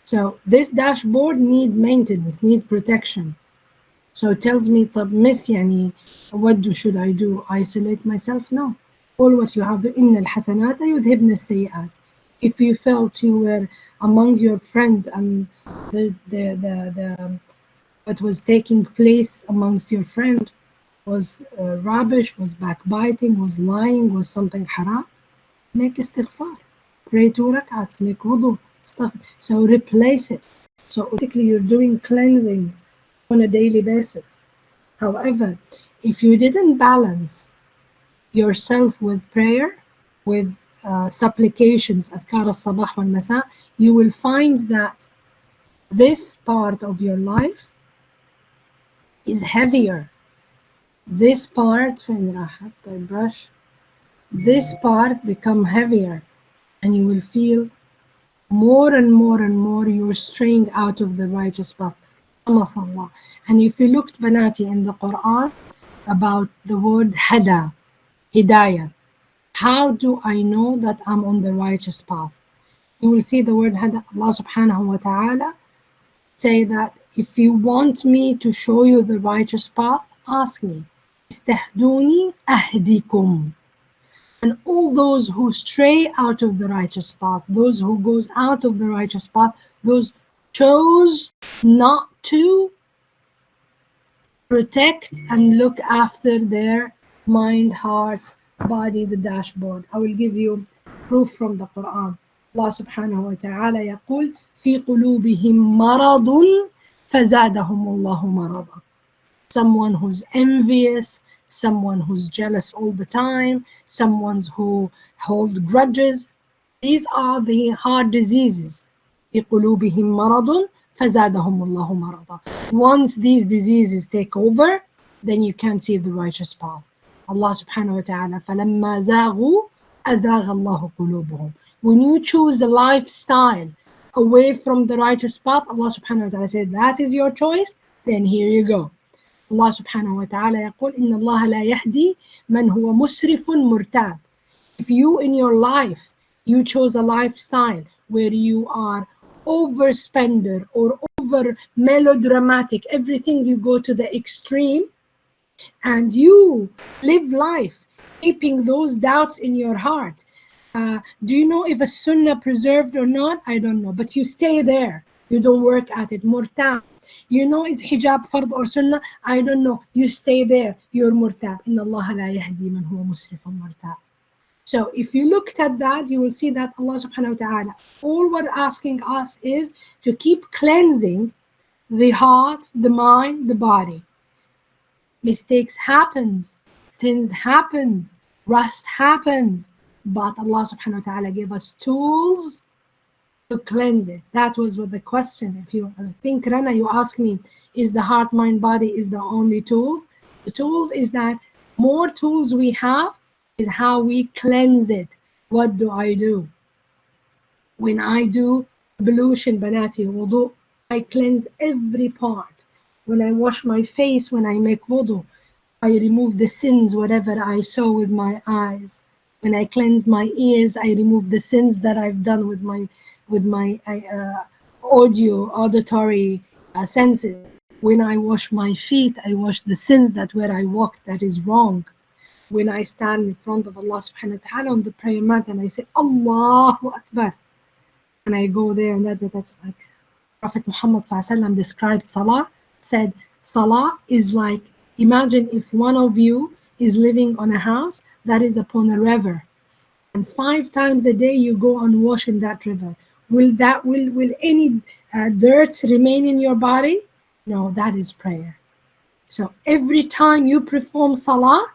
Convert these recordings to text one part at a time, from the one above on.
So this dashboard need maintenance, need protection. So it tells me, طب miss يعني should I do? Isolate myself? No. All what you have to إن الحسنات يذهبن السيئات. If you felt you were among your friends and what was taking place amongst your friend was rubbish, was backbiting, was lying, was something haram, make istighfar. Pray 2 rak'ats, make wudu, stuff. So replace it. So basically you're doing cleansing on a daily basis. However, if you didn't balance yourself with prayer, with supplications, أذكار الصباح والمساء, you will find that this part of your life is heavier. This part, this part become heavier, and you will feel more and more you're straying out of the righteous path. And if you looked, Banati, in the Quran about the word hada, hidayah, how do I know that I'm on the righteous path? You will see the word hada. Allah subhanahu wa ta'ala say that if you want me to show you the righteous path, ask me. Istahduni ahdikum. And all those who stray out of the righteous path, those who goes out of the righteous path, those chose not to protect and look after their mind, heart, body, the dashboard. I will give you proof from the Quran. Allah subhanahu wa ta'ala يقول في قلوبهم مرض فزادهم الله مرضا. Someone who's envious, someone who's jealous all the time, someone who holds grudges. These are the heart diseases. في قلوبهم مرض فزادهم الله مرضا. Once these diseases take over, then you can't see the righteous path. Allah subhanahu wa ta'ala فَلَمَّا زَاغُوا أَزَاغَ اللَّهُ قُلُوبُهُم. When you choose a lifestyle away from the righteous path, Allah subhanahu wa ta'ala said, that is your choice, then here you go. Allah subhanahu wa ta'ala يقول إن الله لا يهدي من هو مسرف مرتاب. If you in your life, you chose a lifestyle where you are overspender or over melodramatic, everything you go to the extreme, and you live life keeping those doubts in your heart. Do you know if a sunnah preserved or not? I don't know, but you stay there. You don't work at it. Murtab. You know, is hijab fard or sunnah? I don't know. You stay there. You're murtab. Inna Allah la yahdi man huwa musrifun murtab. So if you looked at that, you will see that Allah subhanahu wa ta'ala, all we're asking us is to keep cleansing the heart, the mind, the body. Mistakes happens, sins happens, rust happens, but Allah subhanahu wa ta'ala gave us tools to cleanse it. That was what the question. If you think, Rana, you ask me, is the heart, mind, body is the only tools? The tools is that more tools we have is how we cleanse it. What do I do? When I do ablution, banati, wudu, I cleanse every part. When I wash my face, when I make wudu, I remove the sins, whatever I saw with my eyes. When I cleanse my ears, I remove the sins that I've done with my auditory senses. When I wash my feet, I wash the sins that where I walked that is wrong. When I stand in front of Allah subhanahu wa ta'ala on the prayer mat and I say Allahu Akbar, and I go there, and that's like Prophet Muhammad sallallahu alaihi wasallam described Salah, said Salah is like, imagine if one of you is living on a house that is upon a river, and 5 times a day you go and wash in that river. Will any dirt remain in your body? No, that is prayer. So every time you perform Salah,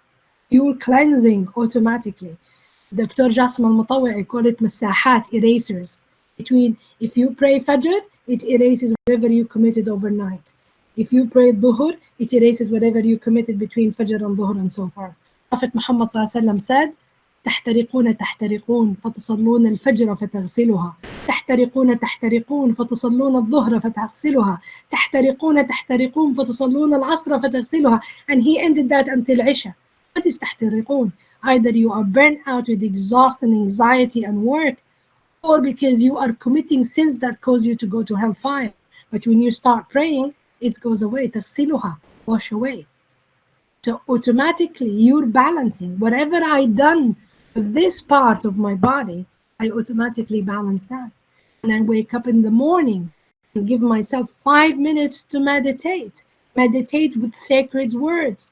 you're cleansing automatically. Dr. Jasm al-Mutawwi call it masahat, erasers. Between, if you pray Fajr, it erases whatever you committed overnight. If you pray Dhuhr, it erases whatever you committed between Fajr and Dhuhr and so forth. Prophet Muhammad ﷺ said, تحترقون تحترقون فتصلون الفجر فتغسلها تحترقون تحترقون فتصلون الظهر فتغسلها تحترقون تحترقون فتصلون العصر فتغسلها. And he ended that until Isha. What is تحترقون? Either you are burnt out with exhaust and anxiety and work, or because you are committing sins that cause you to go to hellfire. But when you start praying, it goes away. تغسلها, wash away. So automatically you're balancing. Whatever I done with this part of my body, I automatically balance that. When I wake up in the morning and give myself 5 minutes to meditate. Meditate with sacred words.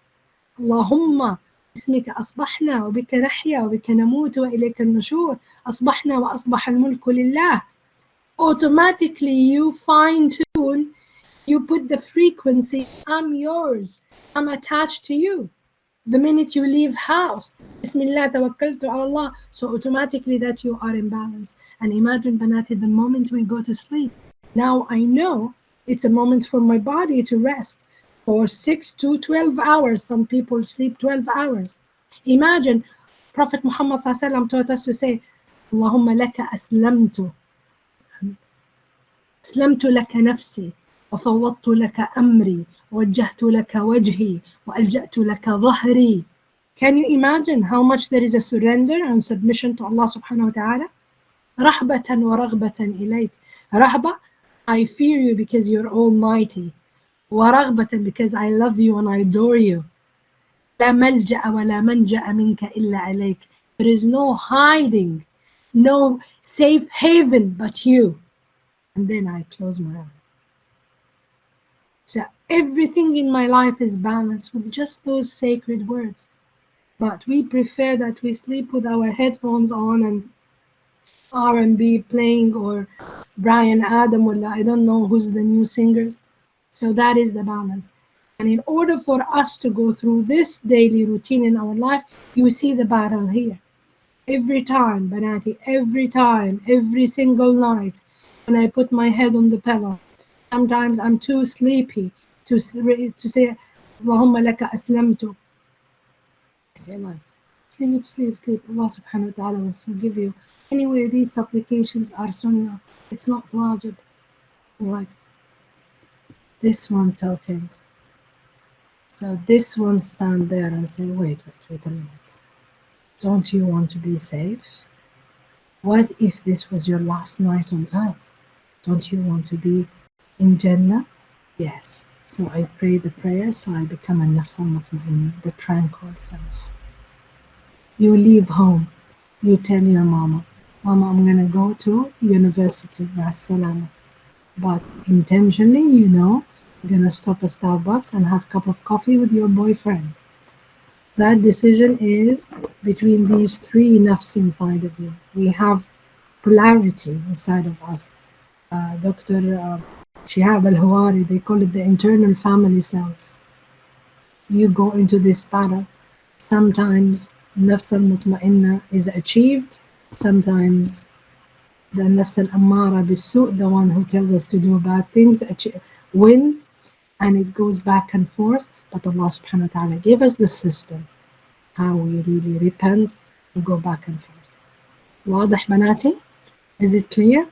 اللهم باسمك أصبحنا وبك نحيا وبك نموت وإليك النشور. أصبحنا وأصبح الملك لله. Automatically you fine tune, you put the frequency, I'm yours, I'm attached to you. The minute you leave house, Bismillah tawakkaltu ala Allah, so automatically that you are in balance. And imagine, Banati, the moment we go to sleep, now I know it's a moment for my body to rest for 6 to 12 hours. Some people sleep 12 hours. Imagine, Prophet Muhammad taught us to say, Allahumma laka aslamtu. أسلمت لك نفسي وفوضت لك أمري ووجهت لك وجهي وألجأت لك ظهري. Can you imagine how much there is a surrender and submission to Allah subhanahu wa ta'ala? رحبة ورغبة إليك. رهبة, I fear you because you're almighty. ورغبة, because I love you and I adore you. لا ملجأ ولا منجأ منك إلا عليك. There is no hiding, no safe haven but you. And then I close my eyes. So everything in my life is balanced with just those sacred words. But we prefer that we sleep with our headphones on and R&B playing, or Brian Adam, or I don't know who's the new singers. So that is the balance. And in order for us to go through this daily routine in our life, you see the battle here. Every time, Banati, every time, every single night, when I put my head on the pillow, sometimes I'm too sleepy to say, Allahumma laka aslamtu. I say, like, sleep, sleep, sleep. Allah subhanahu wa ta'ala will forgive you. Anyway, these supplications are sunnah. It's not wajib. Like this one talking. So this one stand there and say, wait a minute. Don't you want to be safe? What if this was your last night on earth? Don't you want to be in Jannah? Yes. So I pray the prayer, so I become a nafs al-mutma'inna, the tranquil self. You leave home. You tell your mama, Mama, I'm going to go to university, ma'as-salama. But intentionally, you know, you're going to stop at Starbucks and have a cup of coffee with your boyfriend. That decision is between these three nafs inside of you. We have polarity inside of us. Dr. Shihab al-Hawari, they call it the internal family selves. You go into this battle. Sometimes nafs al-mutma'inna is achieved. Sometimes the nafs al-ammara bis-su', the one who tells us to do bad things, wins, and it goes back and forth. But Allah subhanahu wa ta'ala gave us the system, how we really repent and go back and forth. واضح بناتي? Is it clear?